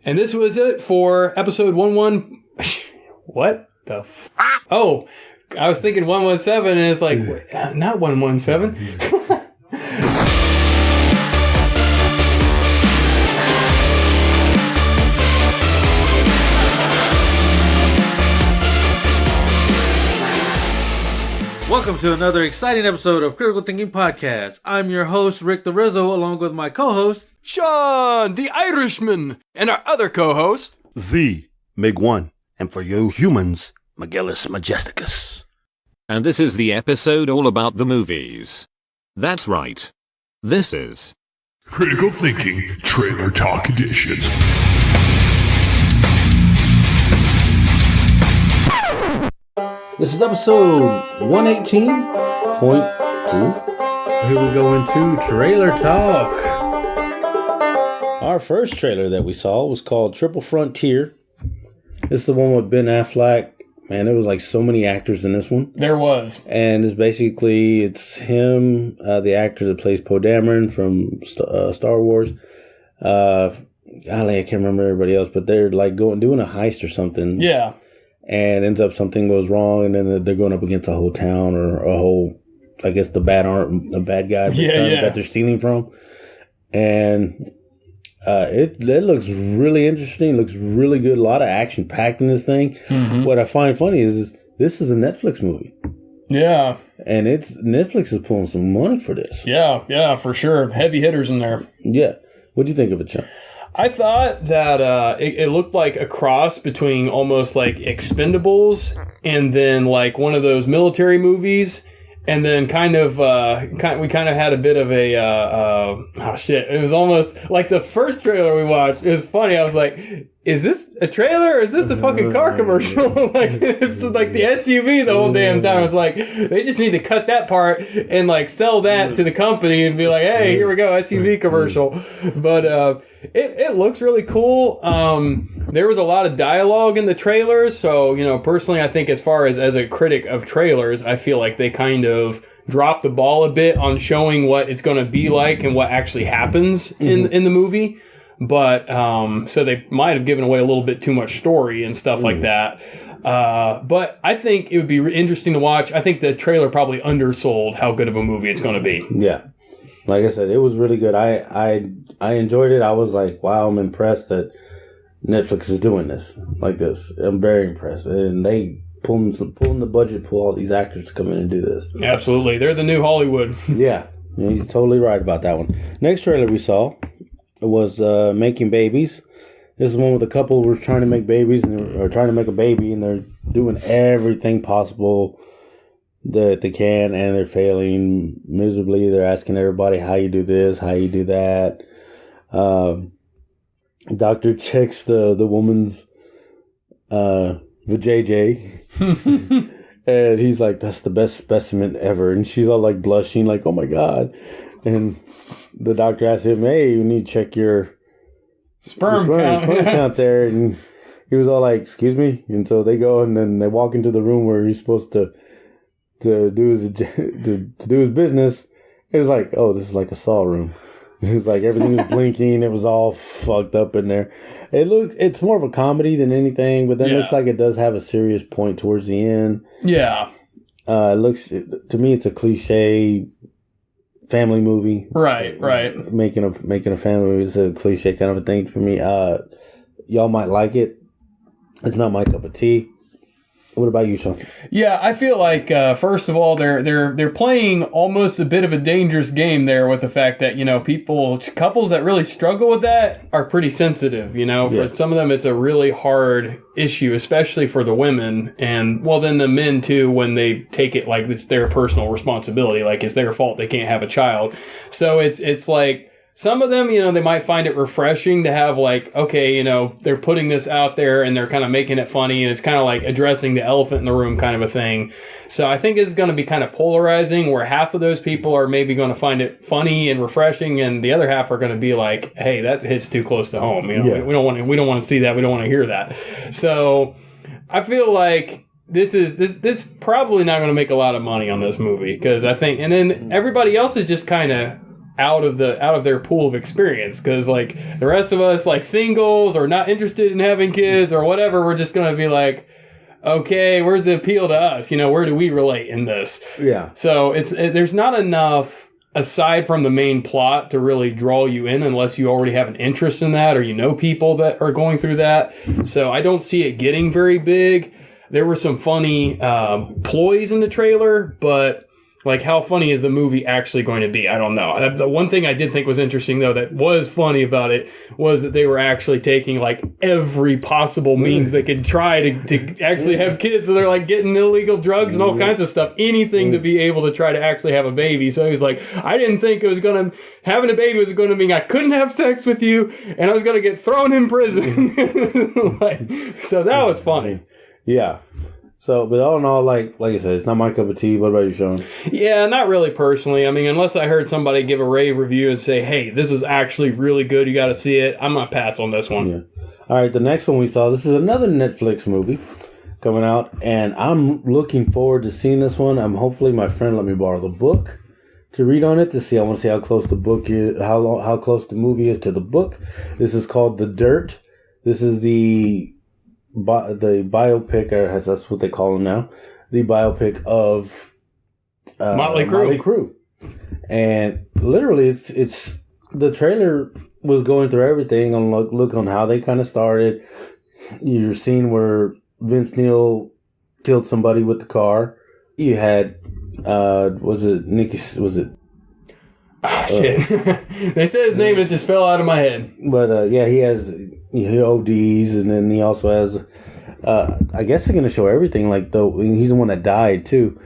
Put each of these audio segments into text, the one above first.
And this was it for episode 11... What the Oh, I was thinking 117, and it's like, wait, not 117. Welcome to another exciting episode of Critical Thinking Podcast. I'm your host, Rick the Rizzo, along with my co-host, Sean, the Irishman, and our other co-host, the Mig1, and for you humans, Magellus Majesticus. And this is the episode all about the movies. That's right. This is Critical Thinking Trailer Talk Edition. This is episode 118.2. here we go into Trailer Talk. Our first trailer that we saw was called Triple Frontier. This is the one with Ben Affleck. Man, there was like so many actors in this one. There was. And it's him, the actor that plays Poe Dameron from Star Wars. Golly, I can't remember everybody else, but they're like doing a heist or something. Yeah. And ends up something goes wrong, and then they're going up against a whole town or a whole, I guess the bad guy that they're stealing from. And it looks really interesting. Looks really good. A lot of action packed in this thing. Mm-hmm. What I find funny is this is a Netflix movie. Yeah. And Netflix is pulling some money for this. Yeah, for sure. Heavy hitters in there. Yeah. What'd you think of it, Sean? I thought that it looked like a cross between almost like Expendables and then like one of those military movies, and then we kind of had a bit of a it was almost like the first trailer we watched. It was funny. I was like, is this a trailer or is this a fucking car commercial? Like it's like the SUV the whole damn time. I was like, they just need to cut that part and like sell that to the company and be like, hey, here we go, SUV commercial. But it looks really cool. There was a lot of dialogue in the trailers, so personally, I think as far as a critic of trailers, I feel like they kind of dropped the ball a bit on showing what it's going to be like and what actually happens in the movie. But so they might have given away a little bit too much story and stuff like that. But I think it would be interesting to watch. I think the trailer probably undersold how good of a movie it's going to be. Yeah. Like I said, it was really good. I enjoyed it. I was like, wow, I'm impressed that Netflix is doing this like this. I'm very impressed. And they pulling the budget, pull all these actors to come in and do this. Absolutely. They're the new Hollywood. Yeah. He's totally right about that one. Next trailer we saw was Making Babies. This is one with a couple who were trying to make babies or trying to make a baby, and they're doing everything possible that they can, and they're failing miserably. They're asking everybody how you do this, how you do that. Doctor checks the woman's vajayjay, and he's like, "That's the best specimen ever." And she's all like blushing, like, "Oh my god!" And the doctor asks him, "Hey, you need to check your sperm count there." And he was all like, "Excuse me." And so they go, and then they walk into the room where he's supposed to do his business. It was like, oh, this is like a Saw room. It was like everything was blinking. It was all fucked up in there. It's more of a comedy than anything, but then it looks like it does have a serious point towards the end. Yeah. To me, it's a cliche family movie. Right. Making a family movie is a cliche kind of a thing for me. Y'all might like it. It's not my cup of tea. What about you, Sean? Yeah, I feel like first of all, they're playing almost a bit of a dangerous game there with the fact that couples that really struggle with that are pretty sensitive. For some of them, it's a really hard issue, especially for the women, and then the men too, when they take it like it's their personal responsibility, like it's their fault they can't have a child. So it's like. Some of them, they might find it refreshing to have like, okay, they're putting this out there and they're kind of making it funny, and it's kind of like addressing the elephant in the room kind of a thing. So I think it's going to be kind of polarizing, where half of those people are maybe going to find it funny and refreshing, and the other half are going to be like, hey, that hits too close to home. We don't want to see that. We don't want to hear that. So I feel like this probably not going to make a lot of money on this movie, because I think, and then everybody else is just kind of out of their pool of experience, because like the rest of us, like singles or not interested in having kids or whatever, we're just going to be like, okay, where's the appeal to us? Where do we relate in this? Yeah. So there's not enough aside from the main plot to really draw you in unless you already have an interest in that or you know people that are going through that. So I don't see it getting very big. There were some funny ploys in the trailer, but like, how funny is the movie actually going to be? I don't know. The one thing I did think was interesting, though, that was funny about it was that they were actually taking like every possible means they could try to actually have kids. So they're like getting illegal drugs and all kinds of stuff, anything to be able to try to actually have a baby. So he's like, I didn't think having a baby was going to mean I couldn't have sex with you and I was going to get thrown in prison. So that was funny. Yeah. So, but all in all, like I said, it's not my cup of tea. What about you, Sean? Yeah, not really personally. I mean, unless I heard somebody give a rave review and say, hey, this is actually really good, you got to see it, I'm going to pass on this one. Yeah. All right, the next one we saw, this is another Netflix movie coming out, and I'm looking forward to seeing this one. Hopefully my friend let me borrow the book to read on it to see. I want to see how close the book is, how close the movie is to the book. This is called The Dirt. This is the biopic, or that's what they call him now, the biopic of Motley Crue. And literally, it's the trailer was going through everything on look on how they kind of started. You're seeing where Vince Neil killed somebody with the car. You had was it shit. They said his name and it just fell out of my head. But yeah, he ODs, and then he also has I guess they're gonna show everything, like he's the one that died too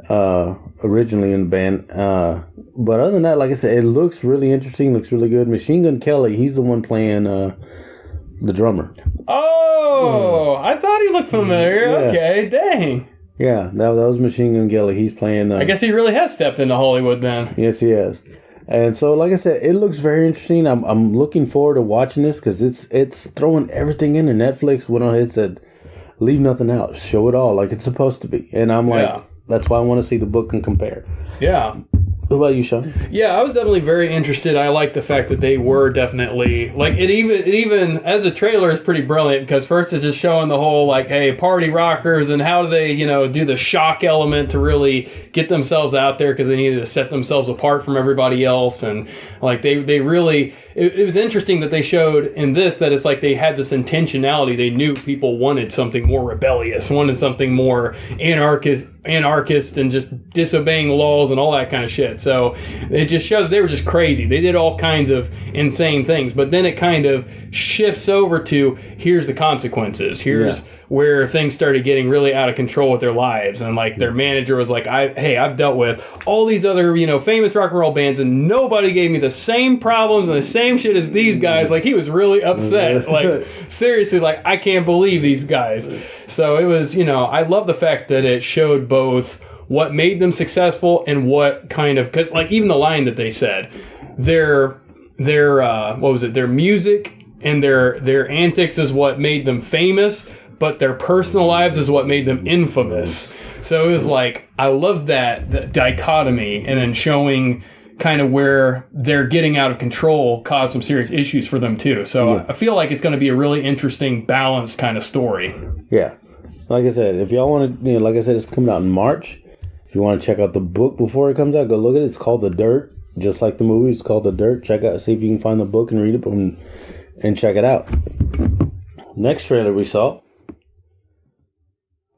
originally in the band, but other than that, like I said, it looks really interesting, looks really good. Machine Gun Kelly, he's the one playing the drummer. I thought he looked familiar. Yeah. Okay, dang. Yeah, that was Machine Gun Kelly. He's playing I guess he really has stepped into Hollywood then. Yes, he has. And so, like I said, it looks very interesting. I'm looking forward to watching this because it's throwing everything into Netflix. Went on, it said, leave nothing out, show it all like it's supposed to be. And I'm like, that's why I want to see the book and compare. Yeah. What about you, Sean? Yeah, I was definitely very interested. I like the fact that they were definitely like it even as a trailer is pretty brilliant, because first it's just showing the whole like, hey, party rockers, and how do they, do the shock element to really get themselves out there, because they needed to set themselves apart from everybody else. And like they really it was interesting that they showed in this that it's like they had this intentionality. They knew people wanted something more rebellious, wanted something more anarchist and just disobeying laws and all that kind of shit. So it just showed that they were just crazy. They did all kinds of insane things, but then it kind of shifts over to here's the consequences. Here's where things started getting really out of control with their lives. And like their manager was like, I've dealt with all these other, famous rock and roll bands, and nobody gave me the same problems and the same shit as these guys. Like he was really upset. Like seriously, like I can't believe these guys. So it was, I love the fact that it showed both what made them successful and what kind of, because like even the line that they said, their music and their antics is what made them famous, but their personal lives is what made them infamous. So it was like, I love that dichotomy, and then showing kind of where they're getting out of control caused some serious issues for them too. So I feel like it's going to be a really interesting, balanced kind of story. Yeah. Like I said, if y'all want to, like I said, it's coming out in March. If you want to check out the book before it comes out, go look at it. It's called The Dirt, just like the movie. It's called The Dirt. Check out, see if you can find the book and read it and check it out. Next trailer we saw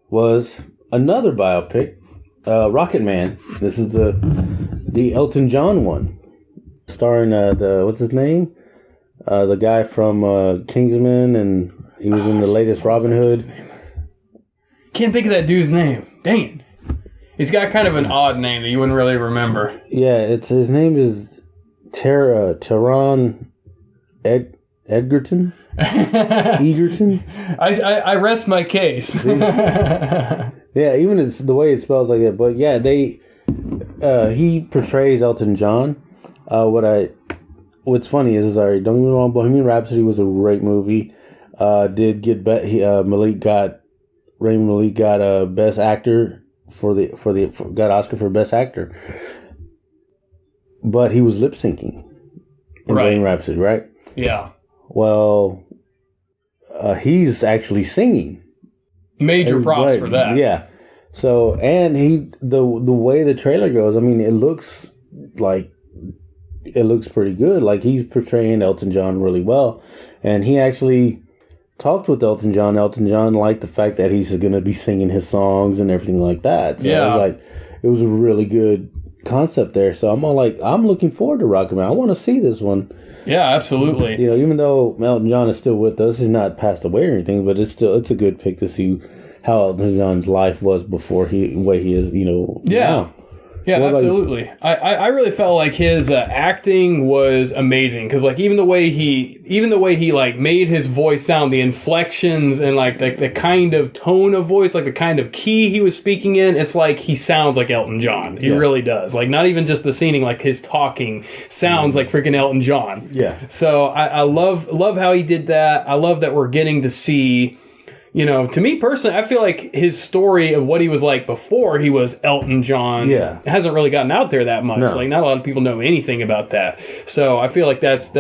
was another biopic, Rocketman. This is the Elton John one, starring what's his name? The guy from Kingsman, and he was in the latest Robin Hood. Can't think of that dude's name. Dang it. He's got kind of an odd name that you wouldn't really remember. Yeah, his name is Taron Egerton. Egerton. I rest my case. Yeah, even it's the way it spells like that. But yeah, he portrays Elton John. What's funny is don't get me wrong, Bohemian Rhapsody was a great movie. Did get Rami Malek got Best Actor got Oscar for Best Actor. but he was lip syncing in Bohemian Rhapsody, right? Yeah. Well, he's actually singing. Major props for that. Yeah. So, and the way the trailer goes, I mean, it looks pretty good. Like, he's portraying Elton John really well. And he actually talked with Elton John. Elton John liked the fact that he's going to be singing his songs and everything like that. So I was like, it was a really good concept there. So I'm looking forward to Rocketman. I want to see this one. Yeah, absolutely. You know, even though Elton John is still with us, he's not passed away or anything, but it's a good pick to see how Elton John's life was before the way he is, you know. Yeah. Now. Yeah, absolutely. I really felt like his acting was amazing because like even the way he like made his voice sound, the inflections and like the kind of tone of voice, like the kind of key he was speaking in, it's like he sounds like Elton John. He really does. Like not even just the singing, like his talking sounds like freaking Elton John. Yeah. So I love how he did that. I love that we're getting to see. You know, to me personally, I feel like his story of what he was like before he was Elton John hasn't really gotten out there that much. No. Like, not a lot of people know anything about that. So I feel like that's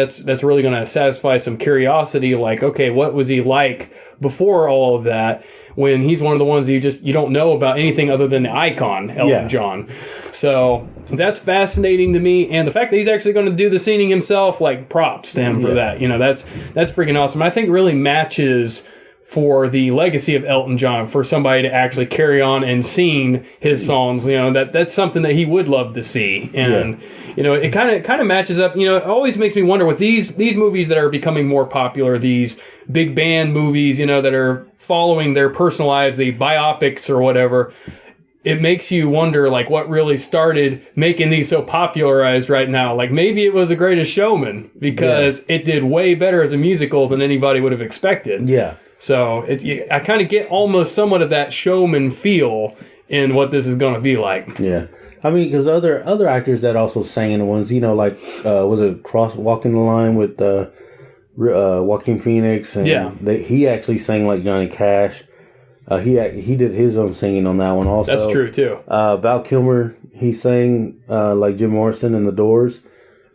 really going to satisfy some curiosity. Like, okay, what was he like before all of that? When he's one of the ones you don't know about anything other than the icon Elton John. So that's fascinating to me, and the fact that he's actually going to do the singing himself, like props to him for that. You know, that's freaking awesome. I think it really matches for the legacy of Elton John, for somebody to actually carry on and sing his songs, you know, that's something that he would love to see. And, you know, it kind of matches up, you know, it always makes me wonder with these movies that are becoming more popular, these big band movies, you know, that are following their personal lives, the biopics or whatever. It makes you wonder, like, what really started making these so popularized right now. Like, maybe it was The Greatest Showman, because it did way better as a musical than anybody would have expected. Yeah. So I kind of get almost somewhat of that showman feel in what this is going to be like. Yeah. I mean, because other actors that also sang in the ones, you know, like, was it Walking the Line with Joaquin Phoenix? And he actually sang like Johnny Cash. He did his own singing on that one also. That's true, too. Val Kilmer, he sang like Jim Morrison in The Doors.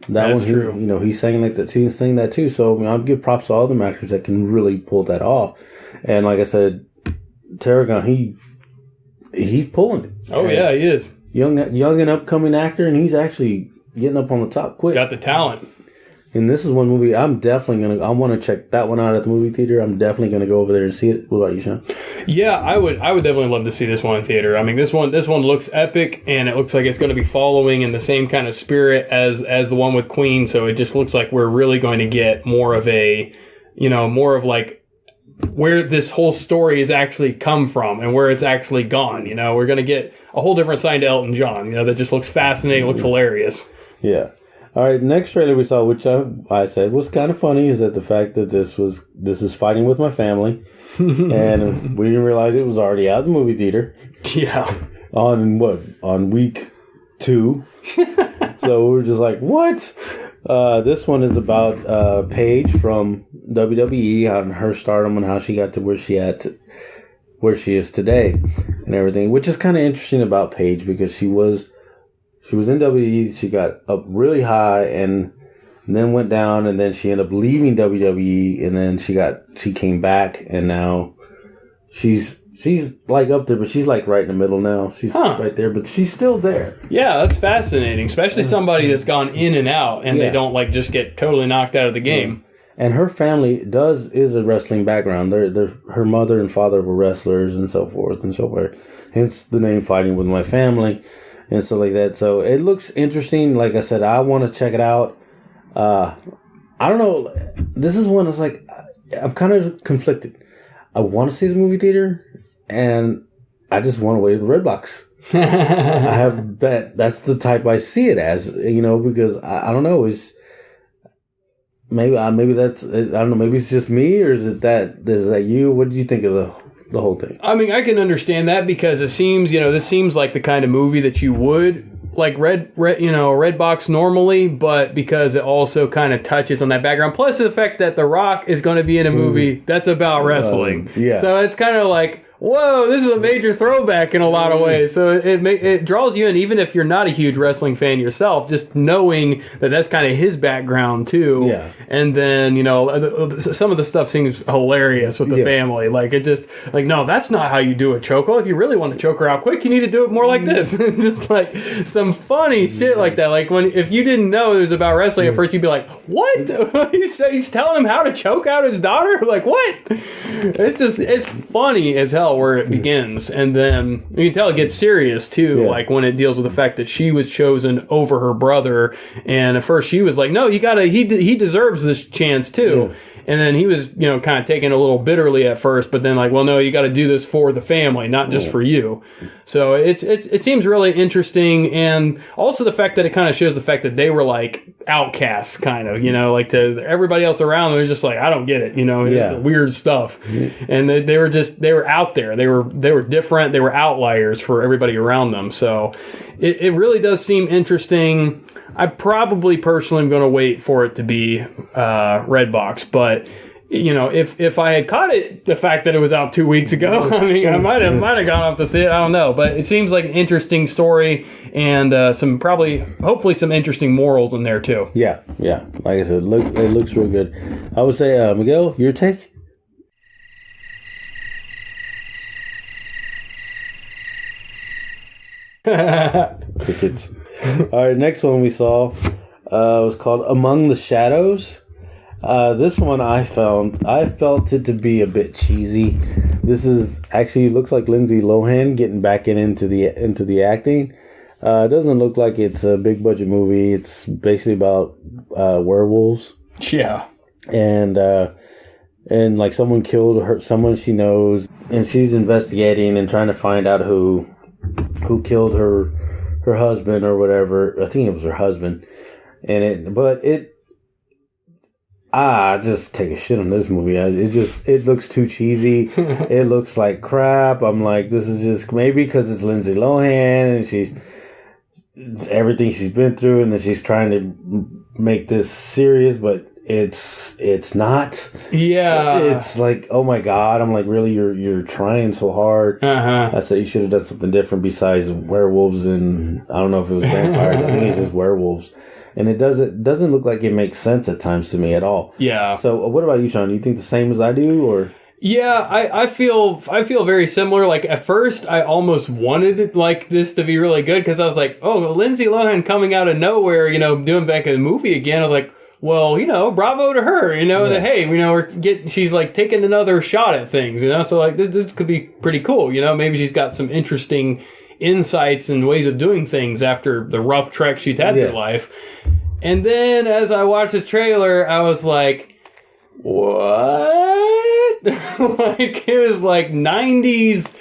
That's true. You know, he sang like that too. He sang that too. So I mean, I'll give props to all the actors that can really pull that off. And like I said, Tarragon, he's pulling it. Oh yeah, he is young and upcoming actor, and he's actually getting up on the top quick. Got the talent. And this is one movie I want to check that one out at the movie theater. I'm definitely gonna go over there and see it. What about you, Sean? Yeah, I would definitely love to see this one in theater. I mean, this one looks epic, and it looks like it's going to be following in the same kind of spirit as the one with Queen. So it just looks like we're really going to get more of like where this whole story has actually come from and where it's actually gone. You know, we're going to get a whole different side to Elton John. You know, that just looks fascinating, looks hilarious. Yeah. All right, next trailer we saw, which I said was kind of funny, is that the fact that this is Fighting With My Family, and we didn't realize it was already out of the movie theater. Yeah. On week 2. So we were just like, what? This one is about Paige from WWE, on her stardom and how she got to where she is today and everything, which is kind of interesting about Paige, because she was in WWE, she got up really high and then went down, and then she ended up leaving WWE, and then she came back, and now she's like up there, but she's like right in the middle now. She's right there, but she's still there. Yeah, that's fascinating, especially somebody that's gone in and out and they don't like just get totally knocked out of the game. And her family is a wrestling background. Her mother and father were wrestlers and so forth and so forth. Hence the name Fighting With My Family. And stuff like that. So it looks interesting. Like I said, I want to check it out. I don't know. This is one that's like, I'm kind of conflicted. I want to see the movie theater, and I just want to wait at the Red Box. I have that. That's the type I see it as, you know, because I don't know. Maybe that's, I don't know. Maybe it's just me, or is that you? What did you think of the whole thing? I mean, I can understand that, because this seems like the kind of movie that you would like Red Box normally, but because it also kind of touches on that background, plus the fact that The Rock is going to be in a movie that's about wrestling. Yeah. So it's kind of like, whoa, this is a major throwback in a lot of ways. So it draws you in, even if you're not a huge wrestling fan yourself, just knowing that that's kind of his background too. Yeah. And then, you know, some of the stuff seems hilarious with the family. Like, it just, like, no, that's not how you do a chokehold. If you really want to choke her out quick, you need to do it more like this. Just like some funny shit like that. Like, if you didn't know it was about wrestling at first, you'd be like, what? He's telling him how to choke out his daughter? Like, what? It's funny as hell where it begins, and then you can tell it gets serious too. Like when it deals with the fact that she was chosen over her brother, and at first she was like, no, you gotta, he deserves this chance too. And then he was, you know, kind of taken a little bitterly at first, but then like, well, no, you got to do this for the family, not just for you. So it seems really interesting, and also the fact that it kind of shows the fact that they were like outcasts, kind of, you know, like to everybody else around them, they're just like, I don't get it, you know, it's weird stuff, and they were out there, they were different, they were outliers for everybody around them. So it really does seem interesting. I probably personally am going to wait for it to be Redbox, but you know, if I had caught it, the fact that it was out 2 weeks ago, I mean, I might have gone off to see it. I don't know, but it seems like an interesting story, and hopefully some interesting morals in there too. Yeah. Like I said, it looks real good. I would say, Miguel, your take? Crickets. All right, next one we saw was called Among the Shadows. This one I felt it to be a bit cheesy. This is actually looks like Lindsay Lohan getting back into the acting. It doesn't look like it's a big budget movie. It's basically about werewolves. Yeah. And like someone killed someone she knows, and she's investigating and trying to find out who killed her husband or whatever. I think it was her husband. I just take a shit on this movie. It looks too cheesy. It looks like crap. I'm like, this is just maybe because it's Lindsay Lohan and it's everything she's been through, and then she's trying to make this serious, but it's not. Yeah. It's like, oh my God. I'm like, really, you're trying so hard. I said you should have done something different besides werewolves, and I don't know if it was vampires. I think it's just werewolves. And it doesn't look like it makes sense at times to me at all. Yeah. So what about you, Sean? Do you think the same as I do, or? Yeah, I feel very similar. Like at first, I almost wanted like this to be really good because I was like, oh, Lindsay Lohan coming out of nowhere, you know, doing back a movie again. I was like, well, you know, bravo to her. You know, that hey, you know, she's like taking another shot at things. You know, so like this could be pretty cool. You know, maybe she's got some interesting insights and ways of doing things after the rough trek she's had in her life. And then as I watched the trailer, I was like, what? Like, it was like 90s,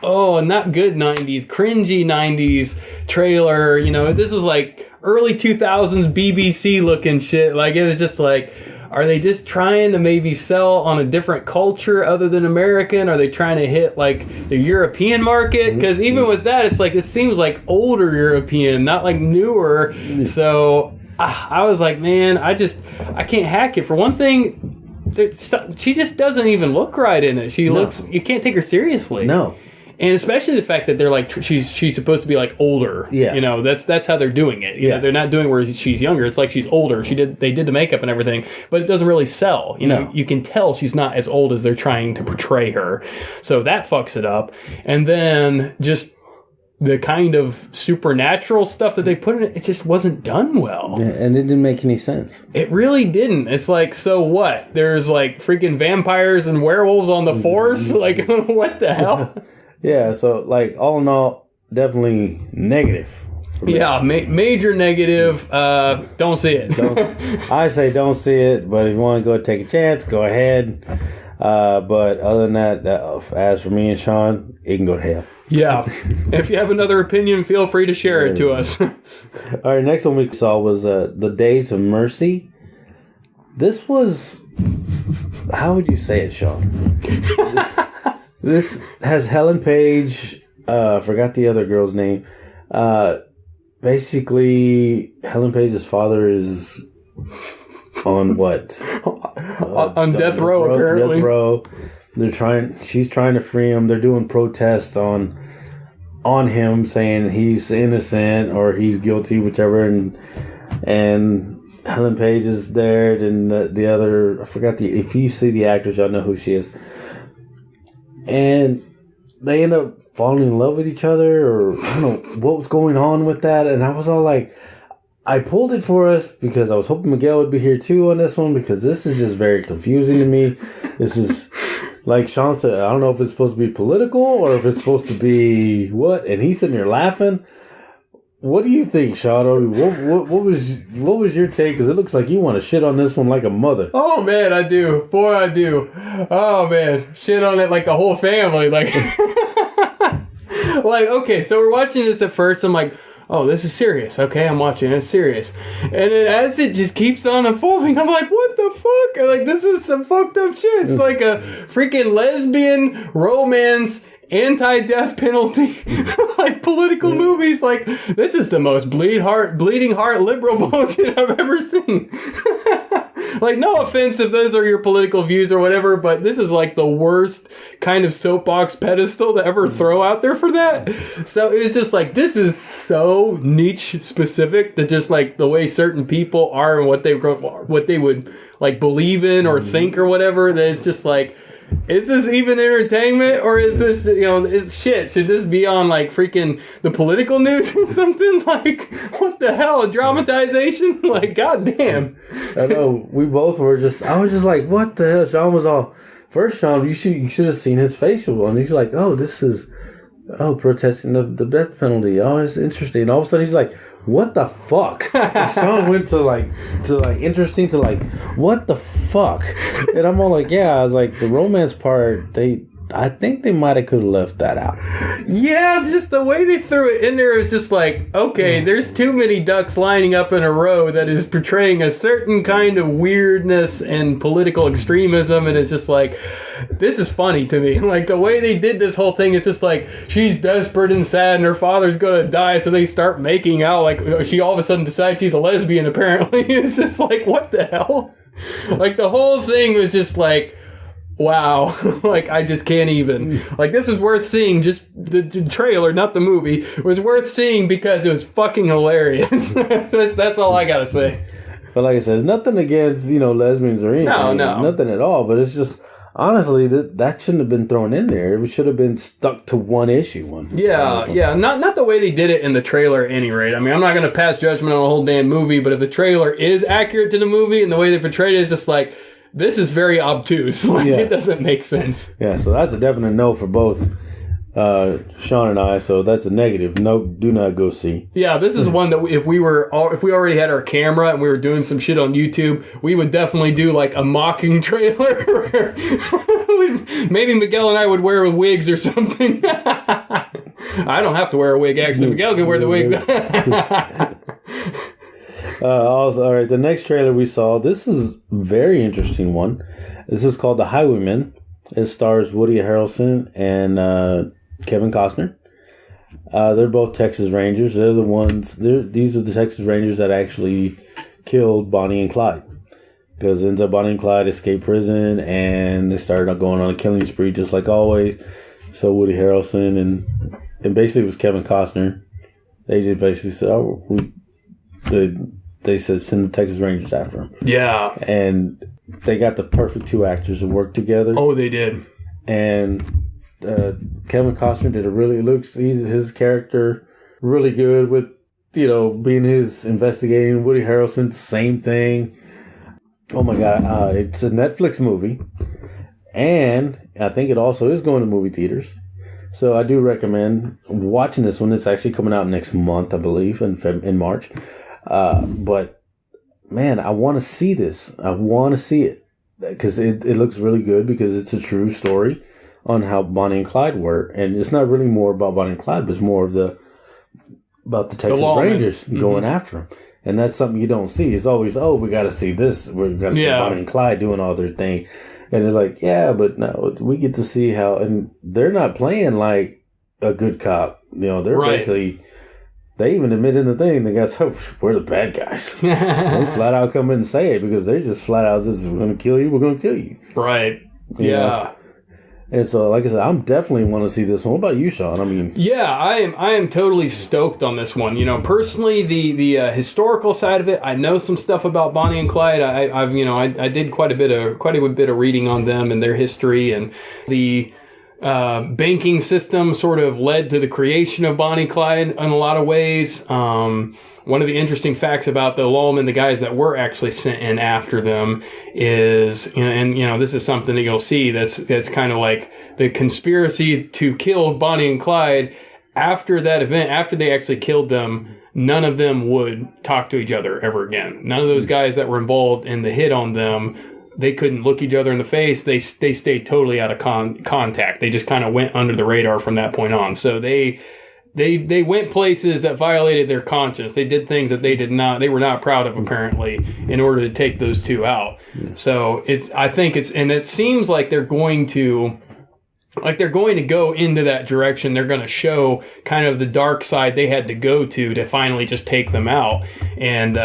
not good 90s, cringy 90s trailer. You know, this was like early 2000s BBC looking shit. Like, it was just like, are they just trying to maybe sell on a different culture other than American? Are they trying to hit like the European market? Because even with that, it's like, it seems like older European, not like newer. So I was like, man, I can't hack it. For one thing, she just doesn't even look right in it. She looks, you can't take her seriously. No. And especially the fact that they're like, she's supposed to be like older. Yeah. You know, that's how they're doing it. You know, they're not doing where she's younger. It's like she's older. They did the makeup and everything, but it doesn't really sell. You know, you can tell she's not as old as they're trying to portray her. So that fucks it up. And then just the kind of supernatural stuff that they put in it just wasn't done well. Yeah, and it didn't make any sense. It really didn't. It's like, so what? There's like freaking vampires and werewolves on the force? Like, what the hell? Yeah, so like all in all, definitely negative. Yeah, major negative. Don't see it. I say don't see it, but if you want to go take a chance, go ahead. But other than that, as for me and Sean, it can go to hell. Yeah. If you have another opinion, feel free to share it to us. All right, next one we saw was The Days of Mercy. This was, how would you say it, Sean? This has Helen Page, forgot the other girl's name. Basically, Helen Page's father is on what? On death row, apparently. Death row. She's trying to free him. They're doing protests on him, saying he's innocent or he's guilty, whichever. And Helen Page is there, and the other, I forgot if you see the actress, y'all know who she is. And they end up falling in love with each other, or I don't know what was going on with that. And I was all like, I pulled it for us because I was hoping Miguel would be here too on this one, because this is just very confusing to me. This is, like Sean said, I don't know if it's supposed to be political or if it's supposed to be what. And he's sitting there laughing. What do you think, Sean? What was your take? Because it looks like you want to shit on this one like a mother. Oh man, I do. Boy, I do. Oh man, shit on it like the whole family. Like, like okay, so we're watching this at first. I'm like, oh, this is serious. Okay, I'm watching it. It's serious. And then as it just keeps on unfolding, I'm like, what the fuck? I'm like, this is some fucked up shit. It's like a freaking lesbian romance, anti-death penalty, like political movies. Like, this is the most bleeding heart liberal bullshit I've ever seen. Like, no offense if those are your political views or whatever, but this is like the worst kind of soapbox pedestal to ever throw out there for that. So it's just like, this is so niche specific to just like the way certain people are and what they would like believe in or think or whatever, that it's just like, is this even entertainment, or is this, is shit? Should this be on like freaking the political news or something? Like, what the hell? A dramatization? Like, goddamn. I know, we both were I was just like, what the hell? Sean was all, first Sean, you should have seen his facial, and he's like, oh, this is, protesting the death penalty. Oh, it's interesting. And all of a sudden he's like, what the fuck? And Sean went to interesting to like, what the fuck? And I'm all like, yeah. I was like, the romance part, I think they might have could have left that out. Yeah, just the way they threw it in there is just like, okay, there's too many ducks lining up in a row that is portraying a certain kind of weirdness and political extremism, and it's just like, this is funny to me. Like, the way they did this whole thing is just like, she's desperate and sad and her father's gonna die, so they start making out. Like, she all of a sudden decides she's a lesbian, apparently. It's just like, what the hell? Like, the whole thing was just like, wow. Like, I just can't even. Like, this is worth seeing. Just the trailer, not the movie, it was worth seeing because it was fucking hilarious. That's all I gotta say. But like I said, nothing against, lesbians or anything. No. Nothing at all. But it's just, honestly, that shouldn't have been thrown in there. It should have been stuck to one issue. Yeah. Not the way they did it in the trailer at any rate. I mean, I'm not going to pass judgment on a whole damn movie, but if the trailer is accurate to the movie and the way they portrayed it is just like, this is very obtuse. Like, it doesn't make sense. Yeah, so that's a definite no for both Sean and I. So that's a negative. No, do not go see. Yeah, this is one that if we already had our camera and we were doing some shit on YouTube, we would definitely do like a mocking trailer. Maybe Miguel and I would wear wigs or something. I don't have to wear a wig, actually. Miguel can wear the wig. Also, all right, the next trailer we saw, this is a very interesting one. This is called The Highwaymen. It stars Woody Harrelson and Kevin Costner. They're both Texas Rangers. They're the ones. These are the Texas Rangers that actually killed Bonnie and Clyde. Because ends up Bonnie and Clyde escaped prison and they started going on a killing spree just like always. So Woody Harrelson and basically it was Kevin Costner. They just basically said, they said send the Texas Rangers after him. Yeah. And they got the perfect two actors to work together. Oh, they did. And Kevin Costner did his character really good with, being his investigating. Woody Harrelson, same thing. Oh my God. It's a Netflix movie. And I think it also is going to movie theaters. So I do recommend watching this one. It's actually coming out next month, I believe, in March. But man, I want to see this. I want to see it because it looks really good because it's a true story on how Bonnie and Clyde were. And it's not really more about Bonnie and Clyde, but it's more about the Texas Rangers going after them. And that's something you don't see. It's always, we got to see this. We got to see Bonnie and Clyde doing all their thing. And it's like, yeah, but no, we get to see how, and they're not playing like a good cop. They're basically, they even admit in the thing, they got, we're the bad guys. They flat out come in and say it because they're just flat out, we're going to kill you, we're going to kill you. Right. Yeah. And so, like I said, I'm definitely want to see this one. What about you, Sean? I mean, yeah, I am totally stoked on this one. Personally, the historical side of it, I know some stuff about Bonnie and Clyde. I did quite a bit of reading on them and their history, and the banking system sort of led to the creation of Bonnie and Clyde in a lot of ways. One of the interesting facts about the lawmen, the guys that were actually sent in after them, is, this is something that you'll see that's kind of like the conspiracy to kill Bonnie and Clyde. After that event, after they actually killed them, none of them would talk to each other ever again. None of those guys that were involved in the hit on them, they couldn't look each other in the face. They stayed totally out of contact. They just kind of went under the radar from that point on. So they went places that violated their conscience. They did things that they were not proud of, apparently, in order to take those two out. Yeah. So it seems like they're going to go into that direction. They're going to show kind of the dark side they had to go to finally just take them out. And,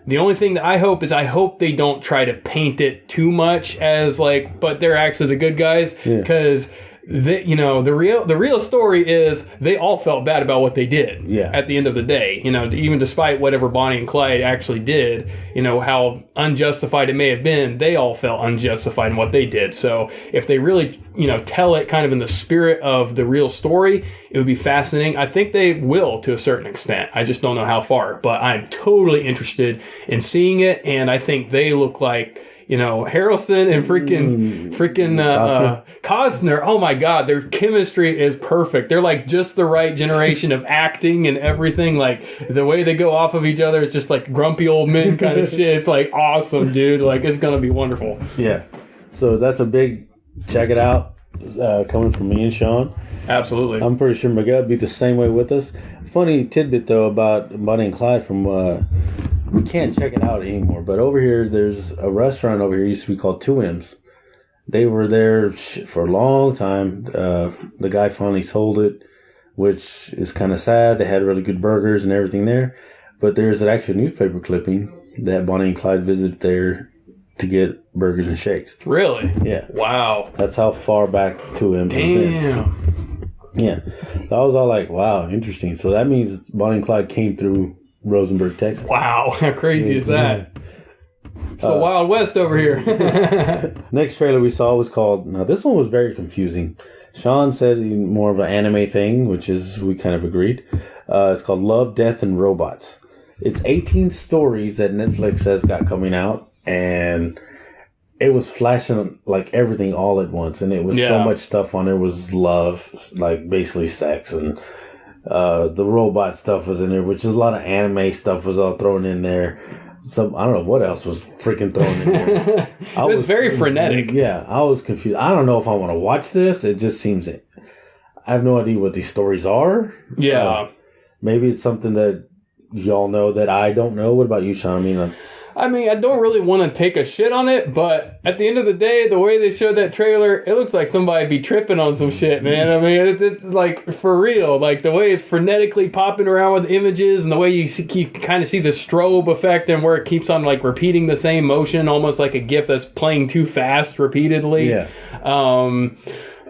the only thing that I hope they don't try to paint it too much as but they're actually the good guys, because the real story is they all felt bad about what they did. Yeah. At the end of the day, even despite whatever Bonnie and Clyde actually did, how unjustified it may have been, they all felt unjustified in what they did. So if they really, tell it kind of in the spirit of the real story, it would be fascinating. I think they will to a certain extent. I just don't know how far, but I'm totally interested in seeing it. And I think they look like, Harrelson and freaking Costner. Oh my God, their chemistry is perfect. They're like just the right generation of acting and everything. Like the way they go off of each other is just like grumpy old men kind of shit. It's like awesome, dude. Like it's gonna be wonderful. Yeah. So that's a big check it out. Coming from me and Sean. Absolutely. I'm pretty sure Miguel would be the same way with us. Funny tidbit though about Bonnie and Clyde from we can't check it out anymore, but over here there's a restaurant over here used to be called 2M's. They were there for a long time. The guy finally sold it, which is kind of sad. They had really good burgers and everything there, but there's an actual newspaper clipping that Bonnie and Clyde visited there to get burgers and shakes. Really? Yeah. Wow. That's how far back 2M's has been. Yeah. So I was all like, wow, interesting. So that means Bonnie and Clyde came through Rosenberg, Texas. Wow. How crazy is that? It's the Wild West over here. Next trailer we saw was called, now this one was very confusing. Sean said more of an anime thing, which is, we kind of agreed. It's called Love, Death, and Robots. It's 18 stories that Netflix has got coming out, and it was flashing like everything all at once, and it was so much stuff on there. It was love, like basically sex, and the robot stuff was in there, which is a lot of anime stuff was all thrown in there. Some, I don't know what else was freaking thrown in there. It was very frenetic. Yeah, I was confused. I don't know if I want to watch this. It just seems, I have no idea what these stories are. Yeah. Maybe it's something that y'all know that I don't know. What about you, Sean? I don't really want to take a shit on it, but at the end of the day, the way they showed that trailer, it looks like somebody be tripping on some shit, man. I mean, it's like for real. Like the way it's frenetically popping around with images, and the way you kind of see the strobe effect, and where it keeps on like repeating the same motion, almost like a GIF that's playing too fast repeatedly. Yeah.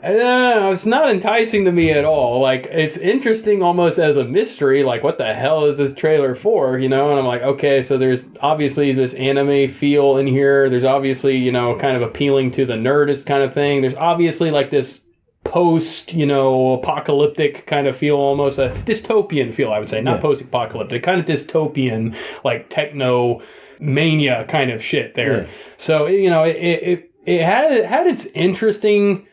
It's not enticing to me at all. Like, it's interesting almost as a mystery. Like, what the hell is this trailer for? And I'm like, okay, so there's obviously this anime feel in here. There's obviously, kind of appealing to the nerdist kind of thing. There's obviously like this post, apocalyptic kind of feel, almost a dystopian feel, I would say. Not post-apocalyptic, kind of dystopian, like techno mania kind of shit there. Yeah. So, it had its interesting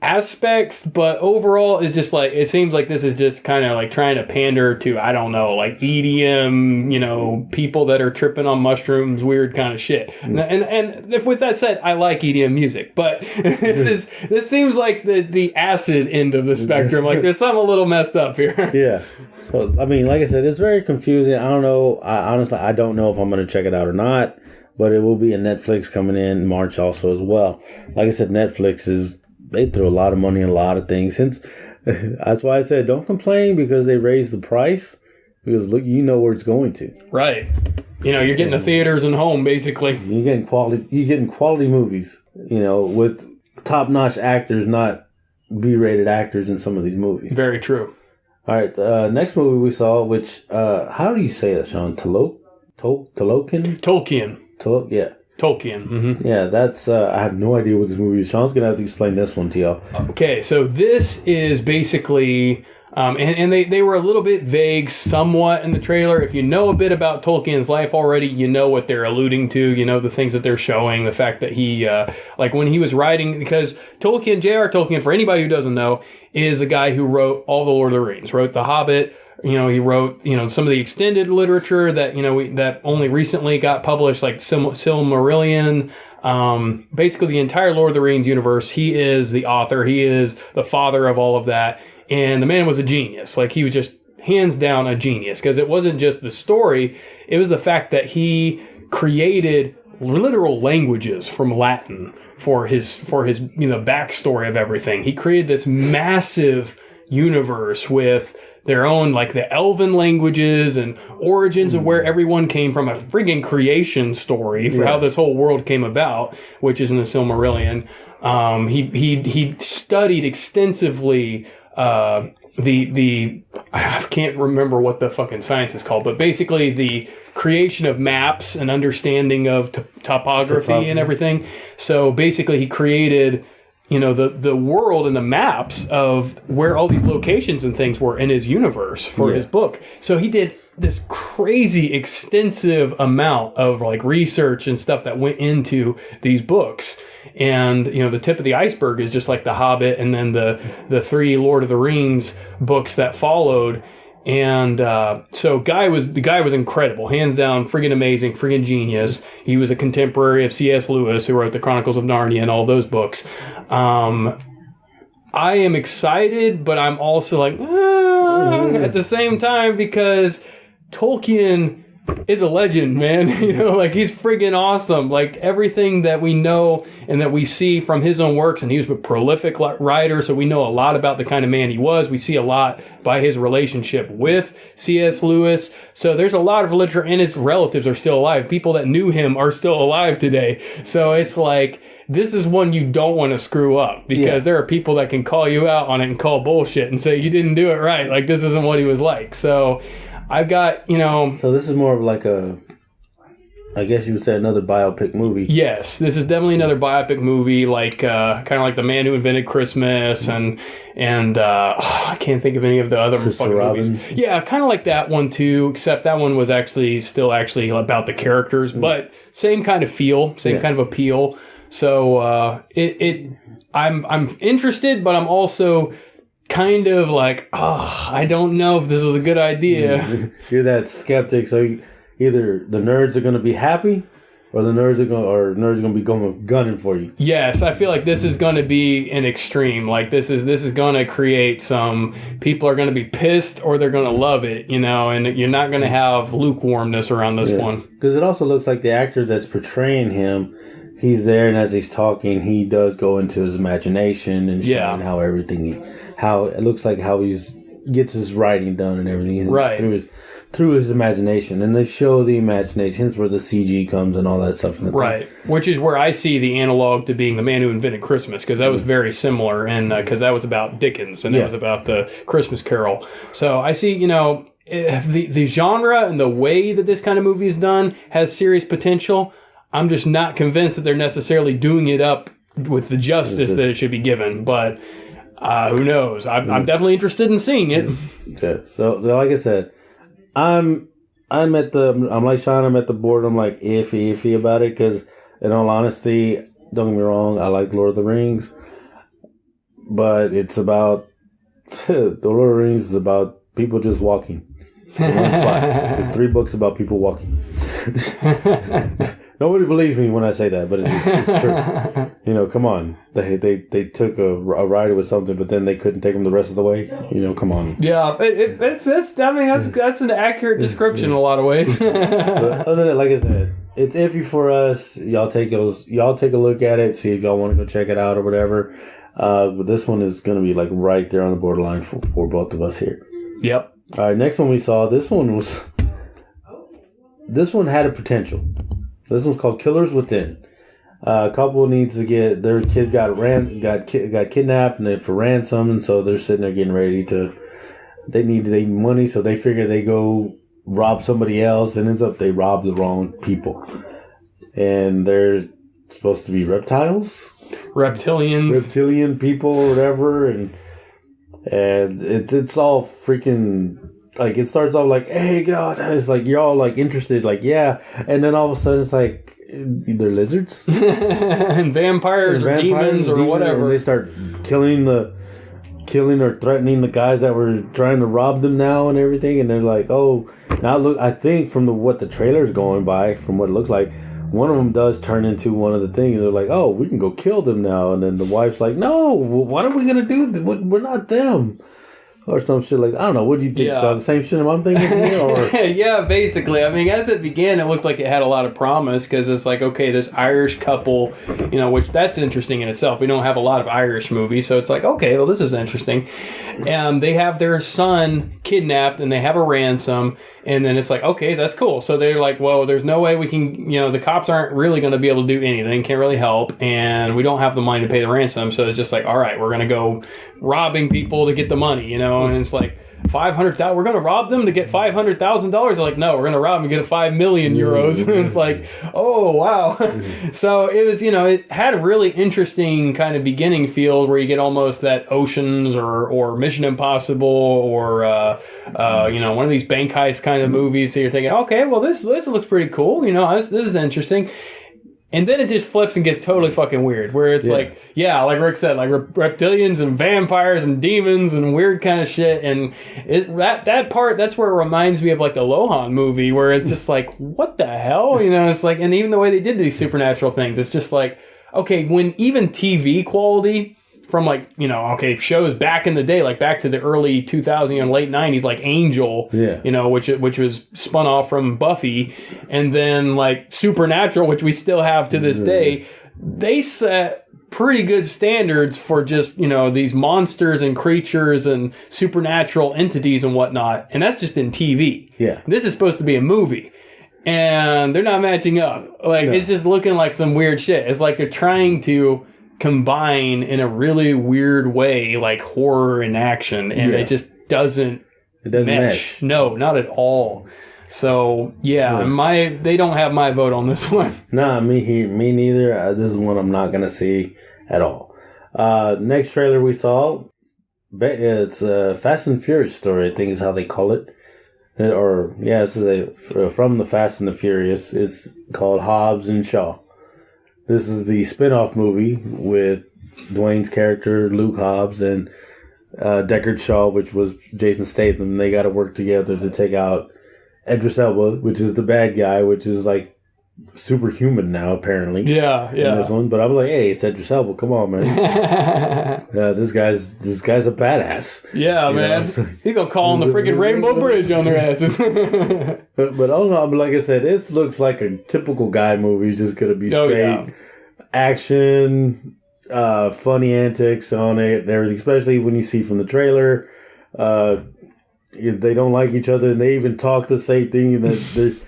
aspects, but overall it's just like, it seems like this is just kind of like trying to pander to, I don't know, like EDM, people that are tripping on mushrooms, weird kind of shit. And if, with that said, I like EDM music, but this seems like the acid end of the spectrum. Like there's something a little messed up here. Yeah. So like I said, it's very confusing. I don't know. Honestly, I don't know if I'm going to check it out or not, but it will be a Netflix coming in March also as well. Like I said, they throw a lot of money in a lot of things. That's why I said don't complain because they raised the price, because look, where it's going to. Right. You're getting the theaters and home basically. You're getting quality movies, with top-notch actors, not B-rated actors in some of these movies. Very true. All right, next movie we saw, which how do you say that, Sean? Tolkien. Tolkien. Yeah. Tolkien. Mm-hmm. Yeah, that's. I have no idea what this movie is. Sean's gonna have to explain this one to y'all. Okay, so this is basically, and they were a little bit vague, somewhat in the trailer. If you know a bit about Tolkien's life already, you know what they're alluding to. You know the things that they're showing. The fact that he, like when he was writing, because Tolkien, J.R. Tolkien, for anybody who doesn't know, is the guy who wrote all the Lord of the Rings, wrote The Hobbit. You know, he wrote, some of the extended literature that, that only recently got published, like Silmarillion, basically the entire Lord of the Rings universe. He is the author. He is the father of all of that. And the man was a genius. Like, he was just hands down a genius, because it wasn't just the story. It was the fact that he created literal languages from Latin for his backstory of everything. He created this massive universe with their own, like the elven languages and origins of where everyone came from, a friggin' creation story for how this whole world came about, which is in the Silmarillion. He studied extensively I can't remember what the fucking science is called, but basically the creation of maps and understanding of topography and everything. So basically he created the world and the maps of where all these locations and things were in his universe for his book. So he did this crazy extensive amount of like research and stuff that went into these books. And, the tip of the iceberg is just like The Hobbit and then the 3 Lord of the Rings books that followed. And so the guy was incredible, hands down, friggin' amazing, friggin' genius. He was a contemporary of C.S. Lewis, who wrote the Chronicles of Narnia and all those books. I am excited, but I'm also like, at the same time, because Tolkien is a legend, man. Like, he's friggin' awesome. Like, everything that we know and that we see from his own works, and he was a prolific writer, so we know a lot about the kind of man he was. We see a lot by his relationship with C.S. Lewis. So there's a lot of literature, and his relatives are still alive. People that knew him are still alive today. So it's like, this is one you don't want to screw up, because there are people that can call you out on it and call bullshit and say you didn't do it right. Like, this isn't what he was like. So I've got, So this is more of like I guess you would say another biopic movie. Yes, this is definitely another biopic movie, like kind of like The Man Who Invented Christmas, and I can't think of any of the other fucking movies. Yeah, kind of like that one too, except that one was still about the characters, but same kind of feel, same kind of appeal. So I'm interested, but I'm also kind of like, I don't know if this was a good idea. You're that skeptic, so either the nerds are going to be happy, or the nerds are going to be gunning for you. Yes, I feel like this is going to be an extreme. Like, this is going to create some people are going to be pissed, or they're going to love it, and you're not going to have lukewarmness around this one. Because it also looks like the actor that's portraying him, he's there, and as he's talking, he does go into his imagination and showing how it looks like how he gets his writing done and everything through his imagination. And they show the imaginations where the CG comes and all that stuff. Right, which is where I see the analog to being The Man Who Invented Christmas, because that was very similar, and because that was about Dickens, and it was about the Christmas Carol. So I see, the genre and the way that this kind of movie is done has serious potential. I'm just not convinced that they're necessarily doing it up with the justice that it should be given. But who knows? I'm definitely interested in seeing it. Yeah. So, like I said, I'm like Sean. I'm at the board. I'm like iffy about it, because, in all honesty, don't get me wrong, I like Lord of the Rings, but it's about the Lord of the Rings is about people just walking in one spot. There's 3 books about people walking. Nobody believes me when I say that, but it's true. Come on. They took a rider with something, but then they couldn't take them the rest of the way. Come on. Yeah, that's an accurate description in a lot of ways. But other than that, like I said, it's iffy for us. Y'all take a look at it, see if y'all want to go check it out or whatever. But this one is going to be like right there on the borderline for both of us here. Yep. All right, next one we saw. This one had a potential. This one's called Killers Within. A couple needs to get their kid got kidnapped and they for ransom, and so they're sitting there getting ready to. They need money, so they figure they go rob somebody else, and ends up they rob the wrong people, and they're supposed to be reptilian people or whatever, and it's all freaking. Like, it starts off like, hey, God, it's like, you're all, like, interested, like, yeah. And then all of a sudden, it's like, they're lizards. and vampires or demons or whatever. And they start killing or threatening the guys that were trying to rob them now and everything. And they're like, oh, now look, I think from what the trailer's going by, from what it looks like, one of them does turn into one of the things. They're like, oh, we can go kill them now. And then the wife's like, no, what are we going to do? We're not them. Or some shit like that. I don't know. What do you think? Yeah. The same shit I'm thinking here? Or? Yeah, basically. I mean, as it began, it looked like it had a lot of promise because it's like, okay, this Irish couple, which that's interesting in itself. We don't have a lot of Irish movies, so it's like, okay, well, this is interesting. They have their son kidnapped and they have a ransom, and then it's like, okay, that's cool. So they're like, well, there's no way we can, the cops aren't really going to be able to do anything, can't really help, and we don't have the money to pay the ransom, so it's just like, all right, we're going to go robbing people to get the money, and it's like, $500,000. We're going to rob them to get $500,000. They're like, no, we're going to rob them to get 5 million euros. And it's like, oh, wow. So it was, it had a really interesting kind of beginning feel where you get almost that Oceans or Mission Impossible or, one of these bank heist kind of movies. So you're thinking, okay, well, this looks pretty cool. This is interesting. And then it just flips and gets totally fucking weird, where it's like Rick said, like reptilians and vampires and demons and weird kind of shit. And that part, that's where it reminds me of like the Lohan movie, where it's just like, what the hell? It's like, and even the way they did these supernatural things, it's just like, okay, when even TV quality from shows back in the day, like back to the early 2000s and late 90s, like Angel, which was spun off from Buffy, and then like Supernatural, which we still have to this day, they set pretty good standards for just, these monsters and creatures and supernatural entities and whatnot. And that's just in TV. Yeah. This is supposed to be a movie. And they're not matching up. It's just looking like some weird shit. It's like they're trying to combine in a really weird way, like horror and action, and it just doesn't mesh. No, not at all. So they don't have my vote on this one. Nah, me neither. This is one I'm not gonna see at all. Next trailer we saw, it's Fast and Furious story, I think is how they call it. This is from the Fast and the Furious. It's called Hobbs and Shaw. This is the spin-off movie with Dwayne's character, Luke Hobbs, and Deckard Shaw, which was Jason Statham. They got to work together to take out Idris Elba, which is the bad guy, which is like superhuman now, apparently. Yeah. In this one. But I was like, hey, it's Idris Elba. Come on, man. This guy's a badass. Yeah, man. He's going to call on the freaking Rainbow Bridge on their asses. But I don't know. But like I said, this looks like a typical guy movie. It's just going to be straight action, funny antics on it. Especially when you see from the trailer, they don't like each other, and they even talk the same thing. And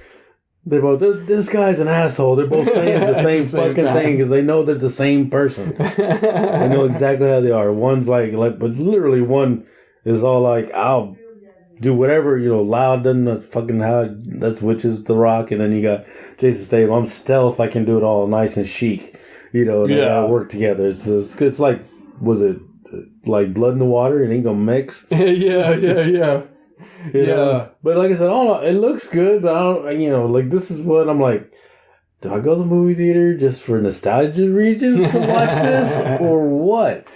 they're both, this guy's an asshole. They're both saying the same fucking thing because they know they're the same person. They know exactly how they are. One's like, but literally one is all like, I'll do whatever, loud doesn't fucking how which is The Rock, and then you got Jason Statham. I'm stealth. I can do it all nice and chic, and they gotta work together. It's like, was it like blood in the water? It ain't gonna mix. Yeah. But like I said, it looks good, but I don't, this is what I'm like, do I go to the movie theater just for nostalgia reasons to watch this or what?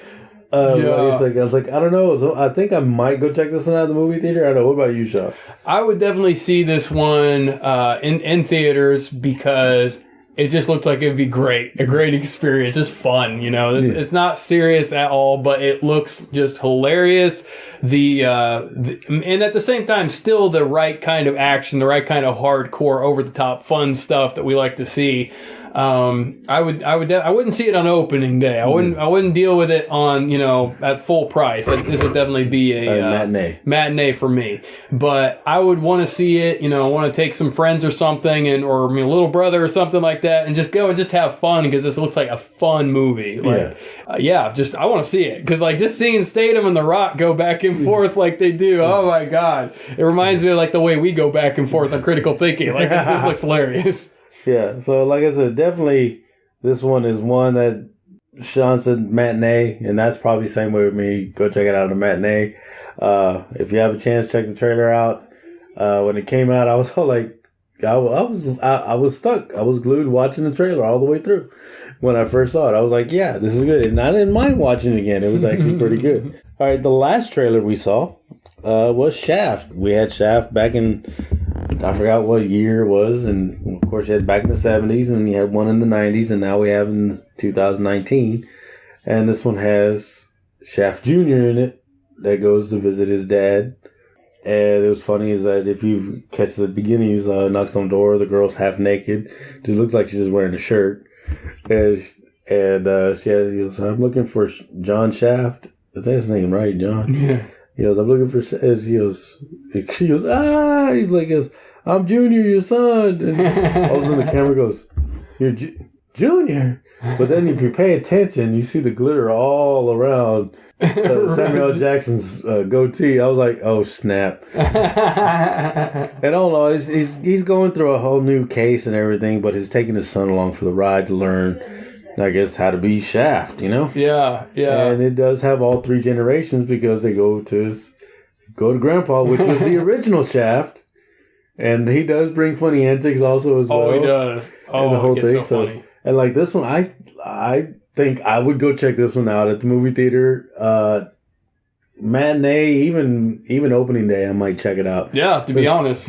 I was like, I don't know. So I think I might go check this one out at the movie theater. I don't know. What about you, Shaw? I would definitely see this one in theaters because it just looks like it'd be a great experience, just fun. It's not serious at all, but it looks just hilarious. And at the same time, still the right kind of action, the right kind of hardcore, over the top, fun stuff that we like to see. I wouldn't see it on opening day. I wouldn't deal with it on, at full price. This would definitely be a matinee for me. But I would want to see it, I want to take some friends or something, or my little brother or something like that, and just go and just have fun, because this looks like a fun movie. I want to see it, because just seeing Statham and The Rock go back and forth like they do, oh my god, it reminds me of the way we go back and forth on critical thinking. This looks hilarious. Yeah, so like I said, definitely this one is one that Sean said matinee, and that's probably the same way with me. Go check it out on a matinee. If you have a chance, check the trailer out. When it came out, I was all like, I was stuck. I was glued watching the trailer all the way through. When I first saw it, I was like, yeah, this is good. And I didn't mind watching it again. It was actually pretty good. All right, the last trailer we saw was Shaft. We had Shaft back in, I forgot what year it was. And, of course, you had back in the 70s, and you had one in the 90s, and now we have in 2019. And this one has Shaft Jr. in it that goes to visit his dad. And it was funny is that if you catch the beginning, he knocks on the door, the girl's half naked. Just looks like she's just wearing a shirt. And she goes, I'm looking for John Shaft. Is that his name, right, John? Yeah. He goes, I'm looking for, she goes, he's like, I'm Junior, your son. And all of a sudden the camera goes, you're Junior. But then if you pay attention, you see the glitter all around Samuel L. Jackson's goatee. I was like, oh, snap. And I don't know, he's going through a whole new case and everything, but he's taking his son along for the ride to learn, I guess, how to be Shaft, Yeah, yeah. And it does have all three generations, because they go to Grandpa, which was the original Shaft. And he does bring funny antics also as well. Oh, he does. Oh, and the whole thing. so funny. And this one, I think I would go check this one out at the movie theater. Matinee, even opening day, I might check it out. Yeah, to be honest.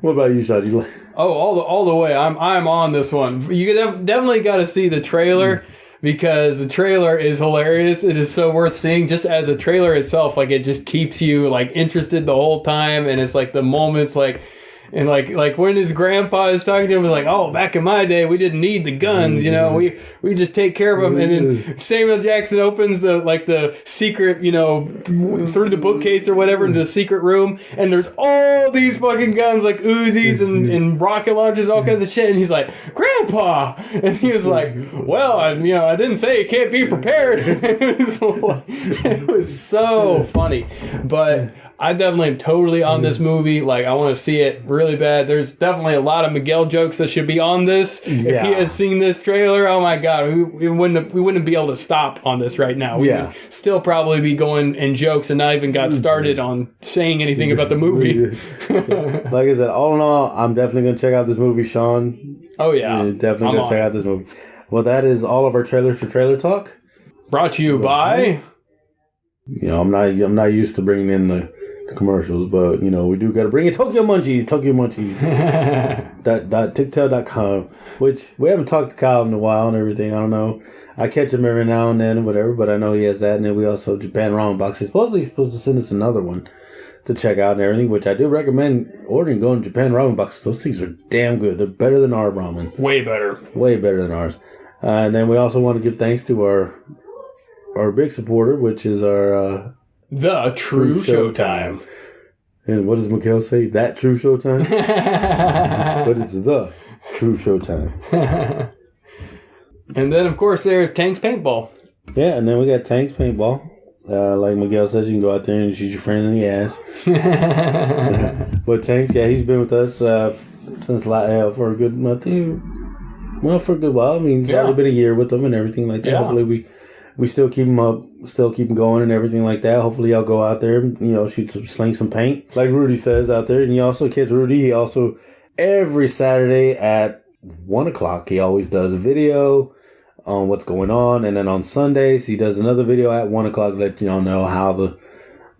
What about you, Sean? You like? Oh, all the way. I'm on this one. You definitely got to see the trailer, because the trailer is hilarious. It is so worth seeing just as a trailer itself. It just keeps you interested the whole time, and it's the moments and when his grandpa is talking to him, it's oh, back in my day, we didn't need the guns, we just take care of them. And then Samuel Jackson opens the secret, through the bookcase or whatever, into the secret room, and there's all these fucking guns, Uzis and rocket launchers, all kinds of shit. And he's like, Grandpa! And he was like, well, I didn't say you can't be prepared. It was so funny. But I definitely am totally on this movie. I want to see it really bad. There's definitely a lot of Miguel jokes that should be on this. Yeah. If he had seen this trailer, oh my god, we wouldn't be able to stop on this right now. We would still probably be going in jokes and not even got started on saying anything about the movie. Like I said, all in all, I'm definitely going to check out this movie, Sean. Oh yeah. You're definitely going to check out this movie. Well, that is all of our trailers for Trailer Talk. Brought to you by... I'm not used to bringing in the commercials, but we do got to bring in Tokyo Munchies. TikTok.com, which we haven't talked to Kyle in a while and everything. I don't know. I catch him every now and then or whatever, but I know he has that. And then we also Japan Ramen Box. Supposedly he's supposed to send us another one to check out and everything, which I do recommend ordering. Going to Japan Ramen Box. Those things are damn good. They're better than our ramen. Way better than ours. And then we also want to give thanks to our big supporter, which is our The True Showtime. And what does Mikhail say? That True Showtime? But it's The True Showtime. And then, of course, there's Tank's Paintball. Yeah, and then we got Tank's Paintball. Like Miguel says, you can go out there and shoot your friend in the ass. But Tank, he's been with us since for a good, for a good while. I mean, it's already been a year with them and everything like that. Yeah. Hopefully we still keep them up, still keep them going and everything like that. Hopefully y'all go out there and, sling some paint. Like Rudy says out there. And you also catch Rudy. He also, every Saturday at 1 o'clock, he always does a video on what's going on. And then on Sundays, he does another video at 1 o'clock to let y'all know how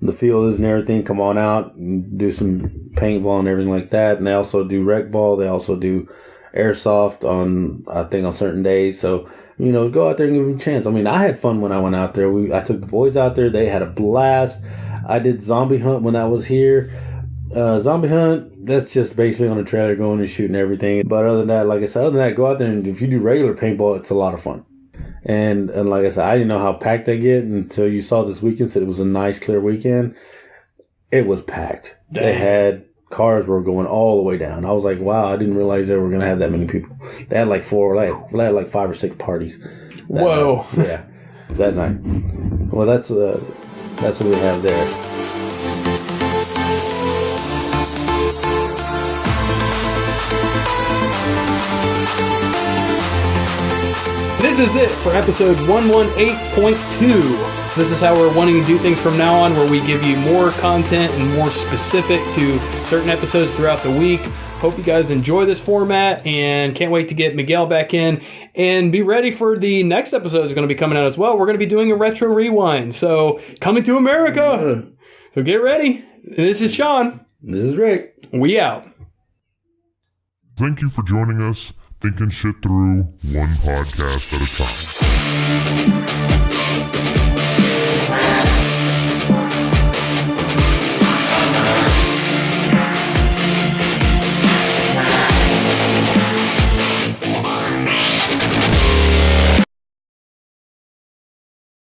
the field is and everything. Come on out and do some paintball and everything like that. And they also do rec ball. They also do airsoft on certain days. So, go out there and give them a chance. I mean, I had fun when I went out there. I took the boys out there. They had a blast. I did zombie hunt when I was here. Zombie hunt, that's just basically on a trailer going and shooting everything. But other than that, like I said, go out there and if you do regular paintball, it's a lot of fun. And like I said, I didn't know how packed they get until you saw this weekend. Said it was a nice, clear weekend. It was packed. Dang. They had cars were going all the way down. I was like, wow, I didn't realize they were going to have that many people. They had like 5 or 6 parties. Whoa. Night. Yeah, that night. Well, that's what we have there. This is it for episode 118.2. This is how we're wanting to do things from now on, where we give you more content and more specific to certain episodes throughout the week. Hope you guys enjoy this format and can't wait to get Miguel back in and be ready for the next episode is going to be coming out as well. We're going to be doing a retro rewind. So coming to America. So get ready. This is Sean. This is Rick. We out. Thank you for joining us. Thinking shit through one podcast at a time.